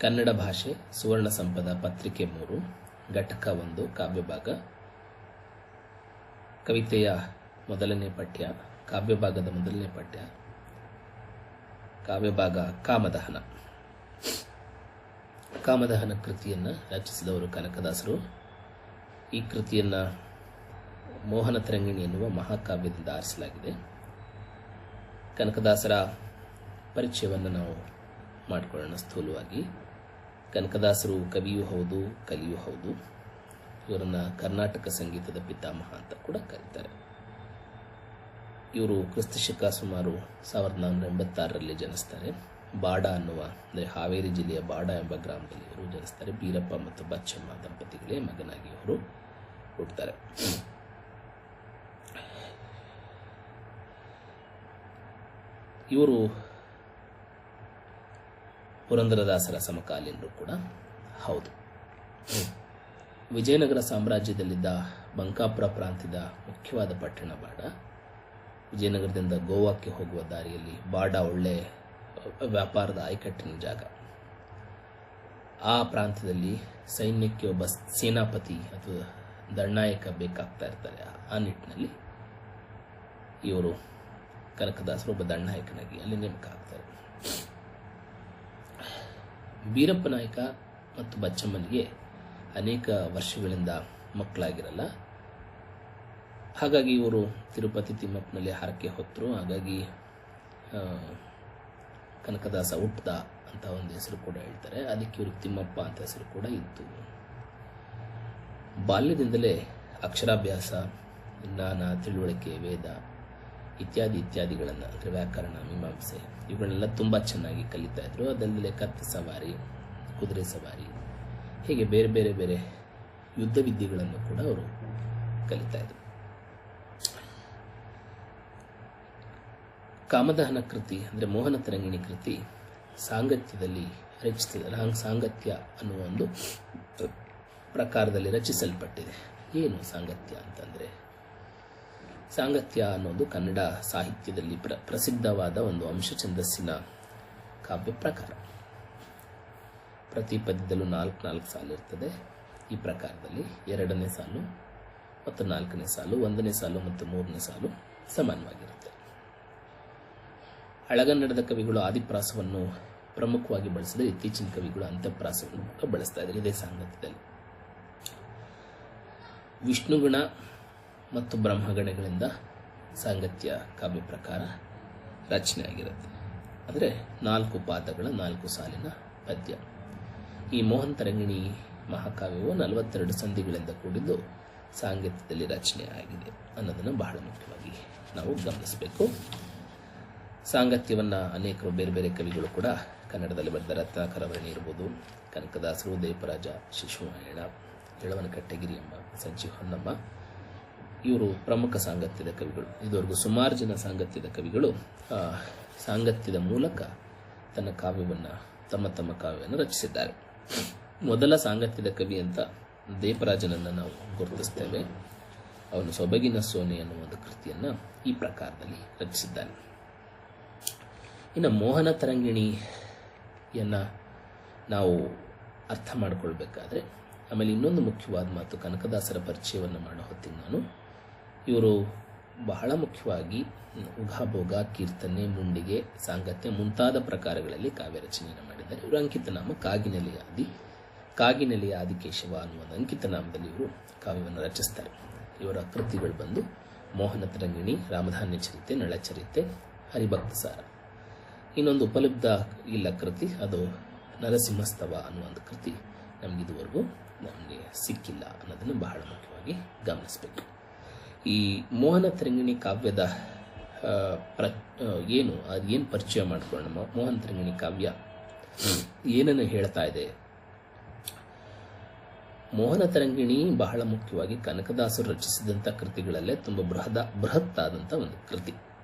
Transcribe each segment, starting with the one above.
ಕನ್ನಡ ಭಾಷೆ ಸುವರ್ಣ ಸಂಪದ ಪತ್ರಿಕೆ 3 ಘಟಕ 1 ಕಾವ್ಯಭಾಗ ಕವಿತೆಯ ಮೊದಲನೇ ಪಠ್ಯ ಕಾವ್ಯಭಾಗದ ಮೊದಲನೇ ಪಠ್ಯ ಕಾವ್ಯಭಾಗ ಕಾಮದಹನ. ಕಾಮದಹನ ಕೃತಿಯನ್ನು ರಚಿಸಿದವರು ಕನಕದಾಸರು. ಈ ಕೃತಿಯನ್ನು ಮೋಹನ ತರಂಗಿಣಿ ಎನ್ನುವ ಮಹಾಕಾವ್ಯದಿಂದ ಆರಿಸಲಾಗಿದೆ. ಕನಕದಾಸರ ಪರಿಚಯವನ್ನು ನಾವು ಮಾಡಿಕೊಳ್ಳೋಣ ಸ್ಥೂಲವಾಗಿ. ಕನಕದಾಸರು ಕವಿಯೂ ಹೌದು, ಕಲಿಯೂ ಹೌದು. ಇವರನ್ನು ಕರ್ನಾಟಕ ಸಂಗೀತದ ಪಿತಾಮಹ ಅಂತ ಕೂಡ ಕರೀತಾರೆ. ಇವರು ಕ್ರಿಸ್ತಶಕ ಸುಮಾರು 1486ರಲ್ಲಿ ಜನಿಸ್ತಾರೆ. ಬಾಡ ಅನ್ನುವ ಅಂದರೆ ಹಾವೇರಿ ಜಿಲ್ಲೆಯ ಬಾಡ ಎಂಬ ಗ್ರಾಮದಲ್ಲಿ ಇವರು ಜನಿಸ್ತಾರೆ. ಬೀರಪ್ಪ ಮತ್ತು ಬಚ್ಚಮ್ಮ ದಂಪತಿಗಳೇ ಮಗನಾಗಿ ಇವರು ಹುಟ್ಟುತ್ತಾರೆ. ಇವರು ಪುರಂದರದಾಸರ ಸಮಕಾಲೀನರು ಕೂಡ ಹೌದು. ವಿಜಯನಗರ ಸಾಮ್ರಾಜ್ಯದಲ್ಲಿದ್ದ ಬಂಕಾಪುರ ಪ್ರಾಂತ್ಯದ ಮುಖ್ಯವಾದ ಪಟ್ಟಣ ಬಾಡ. ವಿಜಯನಗರದಿಂದ ಗೋವಾಕ್ಕೆ ಹೋಗುವ ದಾರಿಯಲ್ಲಿ ಬಾಡ ಒಳ್ಳೆ ವ್ಯಾಪಾರದ ಆಯ್ಕಟ್ಟಿನ ಜಾಗ. ಆ ಪ್ರಾಂತ್ಯದಲ್ಲಿ ಸೈನ್ಯಕ್ಕೆ ಒಬ್ಬ ಸೇನಾಪತಿ ಅಥವಾ ದಂಡನಾಯಕ ಬೇಕಾಗ್ತಾ ಇರ್ತಾರೆ. ಆ ನಿಟ್ಟಿನಲ್ಲಿ ಇವರು ಕನಕದಾಸರು ಒಬ್ಬ ದಂಡನಾಯಕನಾಗಿ ಅಲ್ಲಿ ನೇಮಕ ಆಗ್ತಾರೆ. ಬೀರಪ್ಪ ನಾಯಕ ಮತ್ತು ಬಚ್ಚಮ್ಮನಿಗೆ ಅನೇಕ ವರ್ಷಗಳಿಂದ ಮಕ್ಕಳಾಗಿರಲ್ಲ. ಹಾಗಾಗಿ ಇವರು ತಿರುಪತಿ ತಿಮ್ಮಪ್ಪನಲ್ಲಿ ಹರಕೆ ಹೊತ್ತರು. ಹಾಗಾಗಿ ಕನಕದಾಸ ಹುಟ್ಟದ ಅಂತ ಒಂದು ಹೆಸರು ಕೂಡ ಹೇಳ್ತಾರೆ. ಅದಕ್ಕೆ ಇವರು ತಿಮ್ಮಪ್ಪ ಅಂತ ಹೆಸರು ಕೂಡ ಇತ್ತು. ಬಾಲ್ಯದಿಂದಲೇ ಅಕ್ಷರಾಭ್ಯಾಸ, ಜ್ಞಾನ, ತಿಳುವಳಿಕೆ, ವೇದ ಇತ್ಯಾದಿಗಳನ್ನು ಅಂದರೆ ವ್ಯಾಕರಣ, ಮೀಮಾಂಸೆ ಇವುಗಳನ್ನೆಲ್ಲ ತುಂಬ ಚೆನ್ನಾಗಿ ಕಲಿತಾ ಇದ್ರು. ಅದಲ್ಲದೆ ಕತ್ತೆ ಸವಾರಿ, ಕುದುರೆ ಸವಾರಿ ಹೀಗೆ ಬೇರೆ ಬೇರೆ ಬೇರೆ ಯುದ್ಧ ವಿದ್ಯೆಗಳನ್ನು ಕೂಡ ಅವರು ಕಲಿತಾ ಇದ್ರು. ಕಾಮದಹನ ಕೃತಿ ಅಂದರೆ ಮೋಹನ ತರಂಗಿಣಿ ಕೃತಿ ಸಾಂಗತ್ಯದಲ್ಲಿ ರಚಿಸಿದ ಸಾಂಗತ್ಯ ಅನ್ನುವ ಒಂದು ಪ್ರಕಾರದಲ್ಲಿ ರಚಿಸಲ್ಪಟ್ಟಿದೆ. ಏನು ಸಾಂಗತ್ಯ ಅಂತಂದರೆ, ಸಾಂಗತ್ಯ ಅನ್ನೋದು ಕನ್ನಡ ಸಾಹಿತ್ಯದಲ್ಲಿ ಪ್ರಸಿದ್ಧವಾದ ಒಂದು ಅಂಶ ಛಂದಸ್ಸಿನ ಕಾವ್ಯ ಪ್ರಕಾರ. ಪ್ರತಿ ಪದ್ಯದಲ್ಲೂ 4 ಸಾಲು ಇರ್ತದೆ. ಈ ಪ್ರಕಾರದಲ್ಲಿ 2ನೇ ಸಾಲು ಮತ್ತು 4ನೇ ಸಾಲು, 1ನೇ ಸಾಲು ಮತ್ತು 3ನೇ ಸಾಲು ಸಮಾನವಾಗಿರುತ್ತೆ. ಹಳಗನ್ನಡದ ಕವಿಗಳು ಆದಿಪ್ರಾಸವನ್ನು ಪ್ರಮುಖವಾಗಿ ಬಳಸಿದರೆ ಇತ್ತೀಚಿನ ಕವಿಗಳು ಅಂತ್ಯಪ್ರಾಸವನ್ನು ಕೂಡ ಬಳಸ್ತಾ ಇದ್ದಾರೆ ಇದೇ ಸಾಂಗತ್ಯದಲ್ಲಿ. ವಿಷ್ಣುಗುಣ ಮತ್ತು ಬ್ರಹ್ಮಗಣಗಳಿಂದ ಸಾಂಗತ್ಯ ಕಾವ್ಯ ಪ್ರಕಾರ ರಚನೆ ಆಗಿರುತ್ತೆ. ಅಂದರೆ 4 ಪಾದಗಳ 4 ಸಾಲಿನ ಪದ್ಯ. ಈ ಮೋಹನ ತರಂಗಿಣಿ ಮಹಾಕಾವ್ಯವು 42 ಸಂಧಿಗಳಿಂದ ಕೂಡಿದ್ದು ಸಾಂಗತ್ಯದಲ್ಲಿ ರಚನೆ ಆಗಿದೆ ಅನ್ನೋದನ್ನು ಬಹಳ ಮುಖ್ಯವಾಗಿ ನಾವು ಗಮನಿಸಬೇಕು. ಸಾಂಗತ್ಯವನ್ನು ಅನೇಕರು ಬೇರೆ ಬೇರೆ ಕವಿಗಳು ಕೂಡ ಕನ್ನಡದಲ್ಲಿ ಬರೆದ ರತ್ನಾಕರವರ್ಣಿ ಇರ್ಬೋದು, ಕನಕದಾಸರು, ದೇವರಾಜ, ಶಿಶುನಾರಾಯಣ, ಯಳವನಕಟ್ಟೆಗಿರಿ ಎಂಬ, ಸಂಜೀವ ಹೊನ್ನಮ್ಮ ಇವರು ಪ್ರಮುಖ ಸಾಂಗತ್ಯದ ಕವಿಗಳು. ಇದುವರೆಗೂ ಸುಮಾರು ಜನ ಸಾಂಗತ್ಯದ ಕವಿಗಳು ಸಾಂಗತ್ಯದ ಮೂಲಕ ತಮ್ಮ ಕಾವ್ಯವನ್ನು ರಚಿಸಿದ್ದಾರೆ. ಮೊದಲ ಸಾಂಗತ್ಯದ ಕವಿ ಅಂತ ದೇವರಾಜನನ್ನು ನಾವು ಗುರುತಿಸ್ತೇವೆ. ಅವನು ಸೊಬಗಿನ ಸೋನೆ ಅನ್ನುವ ಒಂದು ಕೃತಿಯನ್ನು ಈ ಪ್ರಕಾರದಲ್ಲಿ ರಚಿಸಿದ್ದಾನೆ. ಇನ್ನು ಮೋಹನ ತರಂಗಿಣಿಯನ್ನು ನಾವು ಅರ್ಥ ಮಾಡಿಕೊಳ್ಬೇಕಾದ್ರೆ ಆಮೇಲೆ ಇನ್ನೊಂದು ಮುಖ್ಯವಾದ ಮಾತು, ಕನಕದಾಸರ ಪರಿಚಯವನ್ನು ಮಾಡೋ ಹೊತ್ತಿಗೆ ನಾನು ಇವರು ಬಹಳ ಮುಖ್ಯವಾಗಿ ಉಘಾಭೋಗ, ಕೀರ್ತನೆ, ಮುಂಡಿಗೆ, ಸಾಂಗತ್ಯ ಮುಂತಾದ ಪ್ರಕಾರಗಳಲ್ಲಿ ಕಾವ್ಯ ರಚನೆಯನ್ನು ಮಾಡಿದ್ದಾರೆ. ಇವರು ಅಂಕಿತನಾಮ ಕಾಗಿನೆಲೆಯ ಆದಿಕೇಶವ ಅನ್ನುವ ಒಂದು ಅಂಕಿತನಾಮದಲ್ಲಿ ಇವರು ಕಾವ್ಯವನ್ನು ರಚಿಸ್ತಾರೆ. ಇವರ ಕೃತಿಗಳು ಬಂದು ಮೋಹನ ತರಂಗಿಣಿ, ರಾಮಧಾನ್ಯ ಚರಿತೆ, ನಳಚರಿತೆ, ಹರಿಭಕ್ತಸಾರ. ಇನ್ನೊಂದು ಉಪಲಬ್ಧ ಇಲ್ಲ ಕೃತಿ, ಅದು ನರಸಿಂಹಸ್ತವ ಅನ್ನುವ ಒಂದು ಕೃತಿ ನಮಗಿದುವರೆಗೂ ಸಿಕ್ಕಿಲ್ಲ ಅನ್ನೋದನ್ನು ಬಹಳ ಮುಖ್ಯವಾಗಿ ಗಮನಿಸಬೇಕು. ಈ ಮೋಹನ ತರಂಗಿಣಿ ಕಾವ್ಯದ ಏನು ಪರಿಚಯ ಮಾಡಿಕೊಳ್ಳೋಣ. ಮೋಹನ ತರಂಗಿಣಿ ಕಾವ್ಯ ಏನನ್ನು ಹೇಳ್ತಾ ಇದೆ? ಮೋಹನ ತರಂಗಿಣಿ ಬಹಳ ಮುಖ್ಯವಾಗಿ ಕನಕದಾಸರು ರಚಿಸಿದಂಥ ಕೃತಿಗಳಲ್ಲೇ ತುಂಬ ಬೃಹತ್ತಾದಂಥ ಒಂದು ಕೃತಿ.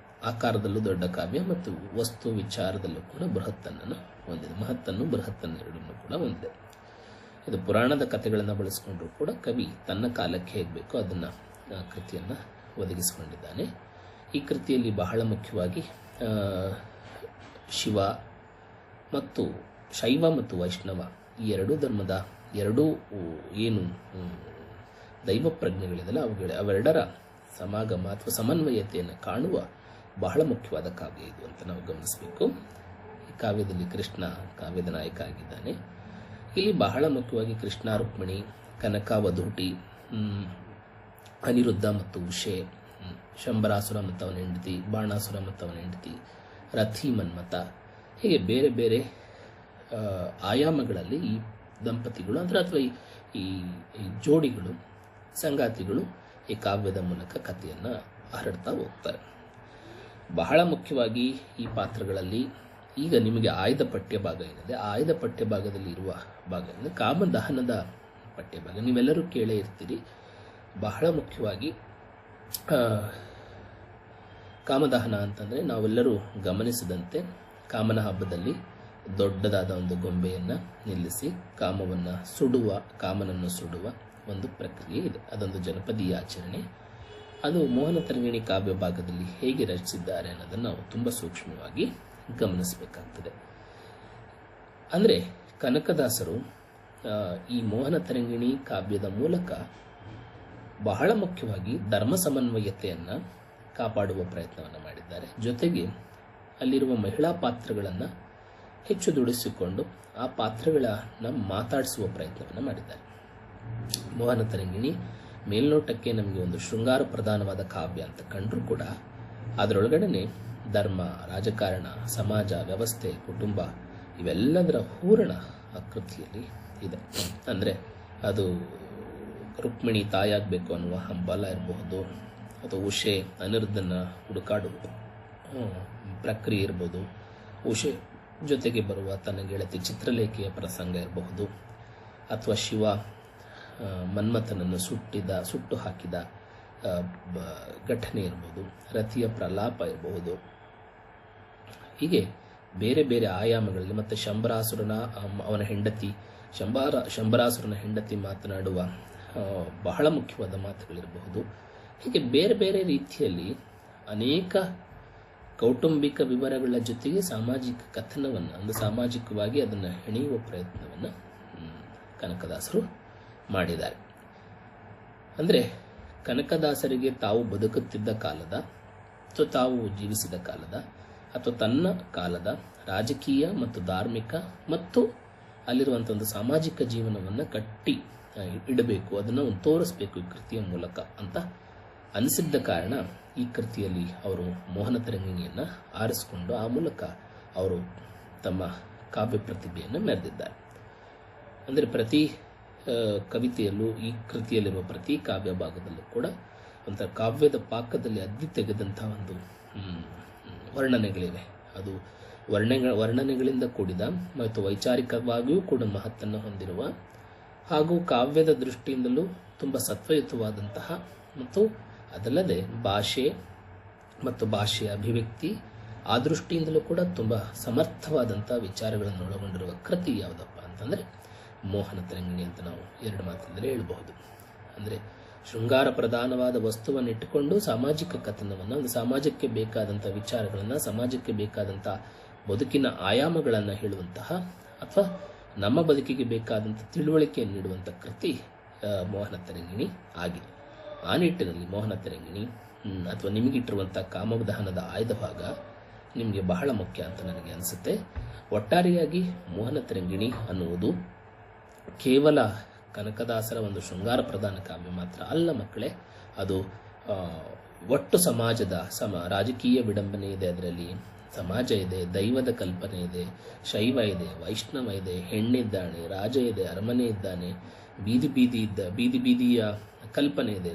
ಆಕಾರದಲ್ಲೂ ದೊಡ್ಡ ಕಾವ್ಯ ಮತ್ತು ವಸ್ತು ವಿಚಾರದಲ್ಲೂ ಕೂಡ ಬೃಹತ್ತನ್ನು ಹೊಂದಿದೆ. ಮಹತ್ತನ್ನು ಬೃಹತ್ತನ್ನು ಎರಡನ್ನೂ ಕೂಡ ಹೊಂದಿದೆ. ಇದು ಪುರಾಣದ ಕಥೆಗಳನ್ನು ಬಳಸಿಕೊಂಡ್ರೂ ಕೂಡ ಕವಿ ತನ್ನ ಕಾಲಕ್ಕೆ ಹೇಗೆ ಬೇಕೋ ಅದನ್ನು ಕೃತಿಯನ್ನು ಒದಗಿಸಿಕೊಂಡಿದ್ದಾನೆ. ಈ ಕೃತಿಯಲ್ಲಿ ಬಹಳ ಮುಖ್ಯವಾಗಿ ಶಿವ ಮತ್ತು ಶೈವ ಮತ್ತು ವೈಷ್ಣವ ಈ ಎರಡೂ ಧರ್ಮದ ಎರಡೂ ಏನು ದೈವ ಪ್ರಜ್ಞೆಗಳಿದೆಯಲ್ಲ ಅವೆರಡರ ಸಮಾಗಮ ಅಥವಾ ಸಮನ್ವಯತೆಯನ್ನು ಕಾಣುವ ಬಹಳ ಮುಖ್ಯವಾದ ಕಾವ್ಯ ಇದು ಅಂತ ನಾವು ಗಮನಿಸಬೇಕು. ಈ ಕಾವ್ಯದಲ್ಲಿ ಕೃಷ್ಣ ಕಾವ್ಯದ ನಾಯಕ ಆಗಿದ್ದಾನೆ. ಇಲ್ಲಿ ಬಹಳ ಮುಖ್ಯವಾಗಿ ಕೃಷ್ಣ ರುಕ್ಮಿಣಿ, ಕನಕ ವಧೂಟಿ, ಅನಿರುದ್ಧ ಮತ್ತು ಉಷೆ, ಶಂಬರಾಸುರ ಮತ್ತು ಅವನ ಹೆಂಡತಿ, ಬಾಣಾಸುರ ಮತ್ತು ಅವನ ಹೆಂಡತಿ, ರಥಿ ಮನ್ಮಥ, ಹೀಗೆ ಬೇರೆ ಬೇರೆ ಆಯಾಮಗಳಲ್ಲಿ ಈ ದಂಪತಿಗಳು ಅಥವಾ ಈ ಜೋಡಿಗಳು, ಸಂಗಾತಿಗಳು ಈ ಕಾವ್ಯದ ಮೂಲಕ ಕಥೆಯನ್ನು ಹರಡ್ತಾ ಹೋಗ್ತಾರೆ. ಬಹಳ ಮುಖ್ಯವಾಗಿ ಈ ಪಾತ್ರಗಳಲ್ಲಿ ಈಗ ನಿಮಗೆ ಆಯ್ದ ಪಠ್ಯಭಾಗ ಏನಿದೆ, ಆಯ್ದ ಪಠ್ಯಭಾಗದಲ್ಲಿ ಇರುವ ಭಾಗ ಅಂದರೆ ಕಾಮದಹನದ ಪಠ್ಯಭಾಗ ನೀವೆಲ್ಲರೂ ಕೇಳೇ ಇರ್ತೀರಿ. ಬಹಳ ಮುಖ್ಯವಾಗಿ ಕಾಮದಹನ ಅಂತಂದರೆ ನಾವೆಲ್ಲರೂ ಗಮನಿಸಿದಂತೆ ಕಾಮನ ಹಬ್ಬದಲ್ಲಿ ದೊಡ್ಡದಾದ ಒಂದು ಗೊಂಬೆಯನ್ನು ನಿಲ್ಲಿಸಿ ಕಾಮನನ್ನು ಸುಡುವ ಒಂದು ಪ್ರಕ್ರಿಯೆ ಇದೆ. ಅದೊಂದು ಜನಪದೀಯ ಆಚರಣೆ. ಅದು ಮೋಹನ ತರಂಗಿಣಿ ಕಾವ್ಯ ಭಾಗದಲ್ಲಿ ಹೇಗೆ ರಚಿಸಿದ್ದಾರೆ ಅನ್ನೋದನ್ನು ನಾವು ತುಂಬ ಸೂಕ್ಷ್ಮವಾಗಿ ಗಮನಿಸಬೇಕಾಗ್ತದೆ. ಅಂದರೆ ಕನಕದಾಸರು ಈ ಮೋಹನ ತರಂಗಿಣಿ ಕಾವ್ಯದ ಮೂಲಕ ಬಹಳ ಮುಖ್ಯವಾಗಿ ಧರ್ಮ ಸಮನ್ವಯತೆಯನ್ನು ಕಾಪಾಡುವ ಪ್ರಯತ್ನವನ್ನು ಮಾಡಿದ್ದಾರೆ. ಜೊತೆಗೆ ಅಲ್ಲಿರುವ ಮಹಿಳಾ ಪಾತ್ರಗಳನ್ನು ಹೆಚ್ಚು ದುಡಿಸಿಕೊಂಡು ಆ ಪಾತ್ರಗಳನ್ನು ಮಾತಾಡಿಸುವ ಪ್ರಯತ್ನವನ್ನು ಮಾಡಿದ್ದಾರೆ. ಮೋಹನ ತರಂಗಿಣಿ ಮೇಲ್ನೋಟಕ್ಕೆ ನಮಗೆ ಒಂದು ಶೃಂಗಾರ ಪ್ರಧಾನವಾದ ಕಾವ್ಯ ಅಂತ ಕಂಡರೂ ಕೂಡ ಅದರೊಳಗಡೆ ಧರ್ಮ, ರಾಜಕಾರಣ, ಸಮಾಜ, ವ್ಯವಸ್ಥೆ, ಕುಟುಂಬ ಇವೆಲ್ಲದರ ಹೂರಣ ಆ ಕೃತಿಯಲ್ಲಿ ಇದೆ. ಅಂದರೆ ಅದು ರುಕ್ಮಿಣಿ ತಾಯಾಗಬೇಕು ಅನ್ನುವ ಹಂಬಲ ಇರಬಹುದು, ಅಥವಾ ಉಷೆ ಅನಿರುದ್ಧನ ಹುಡುಕಾಡುವ ಪ್ರಕ್ರಿಯೆ ಇರಬಹುದು, ಉಷೆ ಜೊತೆಗೆ ಬರುವ ತನ್ನ ಗೆಳತಿ ಚಿತ್ರಲೇಖೆಯ ಪ್ರಸಂಗ ಇರಬಹುದು, ಅಥವಾ ಶಿವ ಮನ್ಮಥನನ್ನು ಸುಟ್ಟು ಹಾಕಿದ ಘಟನೆ ಇರಬಹುದು, ರತಿಯ ಪ್ರಲಾಪ ಇರಬಹುದು. ಹೀಗೆ ಬೇರೆ ಬೇರೆ ಆಯಾಮಗಳಲ್ಲಿ ಮತ್ತು ಅವನ ಹೆಂಡತಿ ಶಂಬರಾಸುರನ ಹೆಂಡತಿ ಮಾತನಾಡುವ ಬಹಳ ಮುಖ್ಯವಾದ ಮಾತುಗಳಿರಬಹುದು. ಹೀಗೆ ಬೇರೆ ಬೇರೆ ರೀತಿಯಲ್ಲಿ ಅನೇಕ ಕೌಟುಂಬಿಕ ವಿವರಗಳ ಜೊತೆಗೆ ಸಾಮಾಜಿಕ ಕಥನವನ್ನು, ಅಂದರೆ ಸಾಮಾಜಿಕವಾಗಿ ಅದನ್ನು ಹೆಣೆಯುವ ಪ್ರಯತ್ನವನ್ನು ಕನಕದಾಸರು ಮಾಡಿದ್ದಾರೆ. ಅಂದರೆ ಕನಕದಾಸರಿಗೆ ತಾವು ಬದುಕುತ್ತಿದ್ದ ಕಾಲದ ಅಥವಾ ತಾವು ಜೀವಿಸಿದ ಕಾಲದ ಅಥವಾ ತನ್ನ ಕಾಲದ ರಾಜಕೀಯ ಮತ್ತು ಧಾರ್ಮಿಕ ಮತ್ತು ಅಲ್ಲಿರುವಂಥ ಒಂದು ಸಾಮಾಜಿಕ ಜೀವನವನ್ನು ಕಟ್ಟಿ ಇಡಬೇಕು, ಅದನ್ನು ತೋರಿಸಬೇಕು ಈ ಕೃತಿಯ ಮೂಲಕ ಅಂತ ಅನಿಸಿದ್ದ ಕಾರಣ ಈ ಕೃತಿಯಲ್ಲಿ ಅವರು ಮೋಹನ ತರಂಗಿಣಿಯನ್ನು ಆರಿಸಿಕೊಂಡು ಆ ಮೂಲಕ ಅವರು ತಮ್ಮ ಕಾವ್ಯ ಪ್ರತಿಭೆಯನ್ನು ಮೆರೆದಿದ್ದಾರೆ. ಅಂದರೆ ಪ್ರತಿ ಕವಿತೆಯಲ್ಲೂ ಈ ಕೃತಿಯಲ್ಲಿರುವ ಪ್ರತಿ ಕಾವ್ಯ ಭಾಗದಲ್ಲೂ ಕೂಡ ಒಂಥರ ಕಾವ್ಯದ ಪಾಕದಲ್ಲಿ ಅದ್ದಿ ತೆಗೆದಂಥ ಒಂದು ವರ್ಣನೆಗಳಿವೆ. ಅದು ವರ್ಣನೆಗಳಿಂದ ಕೂಡಿದ ಮತ್ತು ವೈಚಾರಿಕವಾಗಿಯೂ ಕೂಡ ಮಹತ್ತನ್ನು ಹೊಂದಿರುವ ಹಾಗೂ ಕಾವ್ಯದ ದೃಷ್ಟಿಯಿಂದಲೂ ತುಂಬ ಸತ್ವಯುತವಾದಂತಹ ಮತ್ತು ಅದಲ್ಲದೆ ಭಾಷೆ ಮತ್ತು ಭಾಷೆಯ ಅಭಿವ್ಯಕ್ತಿ ಆ ದೃಷ್ಟಿಯಿಂದಲೂ ಕೂಡ ತುಂಬ ಸಮರ್ಥವಾದಂಥ ವಿಚಾರಗಳನ್ನು ಒಳಗೊಂಡಿರುವ ಕೃತಿ ಯಾವುದಪ್ಪ ಅಂತಂದರೆ ಮೋಹನ ತರಂಗಿಣಿ ಅಂತ ನಾವು ಎರಡು ಮಾತಿನಲ್ಲಿ ಹೇಳಬಹುದು. ಅಂದರೆ ಶೃಂಗಾರ ಪ್ರಧಾನವಾದ ವಸ್ತುವನ್ನು ಇಟ್ಟುಕೊಂಡು ಸಾಮಾಜಿಕ ಕಥನವನ್ನು, ಒಂದು ಸಮಾಜಕ್ಕೆ ಬೇಕಾದಂಥ ವಿಚಾರಗಳನ್ನು, ಸಮಾಜಕ್ಕೆ ಬೇಕಾದಂಥ ಬದುಕಿನ ಆಯಾಮಗಳನ್ನು ಹೇಳುವಂತಹ ಅಥವಾ ನಮ್ಮ ಬದುಕಿಗೆ ಬೇಕಾದಂಥ ತಿಳುವಳಿಕೆಯನ್ನು ನೀಡುವಂಥ ಕೃತಿ ಮೋಹನ ತರಂಗಿಣಿ ಆಗಿದೆ. ಆ ನಿಟ್ಟಿನಲ್ಲಿ ಮೋಹನ ತರಂಗಿಣಿ ಅಥವಾ ನಿಮಗಿಟ್ಟಿರುವಂಥ ಕಾಮದಹನದ ಆಯ್ದ ಭಾಗ ನಿಮಗೆ ಬಹಳ ಮುಖ್ಯ ಅಂತ ನನಗೆ ಅನಿಸುತ್ತೆ. ಒಟ್ಟಾರೆಯಾಗಿ ಮೋಹನ ತರಂಗಿಣಿ ಅನ್ನುವುದು ಕೇವಲ ಕನಕದಾಸರ ಒಂದು ಶೃಂಗಾರ ಪ್ರಧಾನ ಕಾವ್ಯ ಮಾತ್ರ ಅಲ್ಲ ಮಕ್ಕಳೇ, ಅದು ಒಟ್ಟು ಸಮಾಜದ ರಾಜಕೀಯ ವಿಡಂಬನೆ ಇದೆ, ಅದರಲ್ಲಿ ಸಮಾಜ ಇದೆ, ದೈವದ ಕಲ್ಪನೆ ಇದೆ, ಶೈವ ಇದೆ, ವೈಷ್ಣವ ಇದೆ, ಹೆಣ್ಣಿದ್ದಾನೆ, ರಾಜ ಇದೆ, ಅರಮನೆ ಇದ್ದಾನೆ, ಬೀದಿಯ ಕಲ್ಪನೆ ಇದೆ.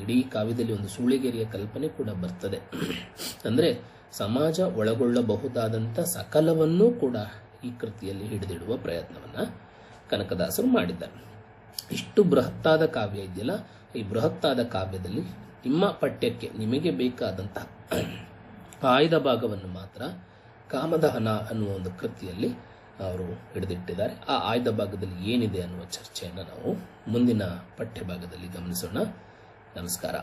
ಇಡೀ ಕಾವ್ಯದಲ್ಲಿ ಒಂದು ಸೂಳೆಗೆರೆಯ ಕಲ್ಪನೆ ಕೂಡ ಬರ್ತದೆ. ಅಂದರೆ ಸಮಾಜ ಒಳಗೊಳ್ಳಬಹುದಾದಂಥ ಸಕಲವನ್ನೂ ಕೂಡ ಈ ಕೃತಿಯಲ್ಲಿ ಹಿಡಿದಿಡುವ ಪ್ರಯತ್ನವನ್ನು ಕನಕದಾಸರು ಮಾಡಿದ್ದಾರೆ. ಇಷ್ಟು ಬೃಹತ್ತಾದ ಕಾವ್ಯ ಇದೆಯಲ್ಲ, ಈ ಬೃಹತ್ತಾದ ಕಾವ್ಯದಲ್ಲಿ ನಿಮ್ಮ ಪಠ್ಯಕ್ಕೆ ನಿಮಗೆ ಬೇಕಾದಂತಹ ಆಯ್ದ ಭಾಗವನ್ನು ಮಾತ್ರ ಕಾಮದಹನ ಅನ್ನುವ ಒಂದು ಕೃತಿಯಲ್ಲಿ ಅವರು ಹಿಡಿದಿಟ್ಟಿದ್ದಾರೆ. ಆ ಆಯ್ದ ಭಾಗದಲ್ಲಿ ಏನಿದೆ ಅನ್ನುವ ಚರ್ಚೆಯನ್ನು ನಾವು ಮುಂದಿನ ಪಠ್ಯ ಭಾಗದಲ್ಲಿ ಗಮನಿಸೋಣ. ನಮಸ್ಕಾರ.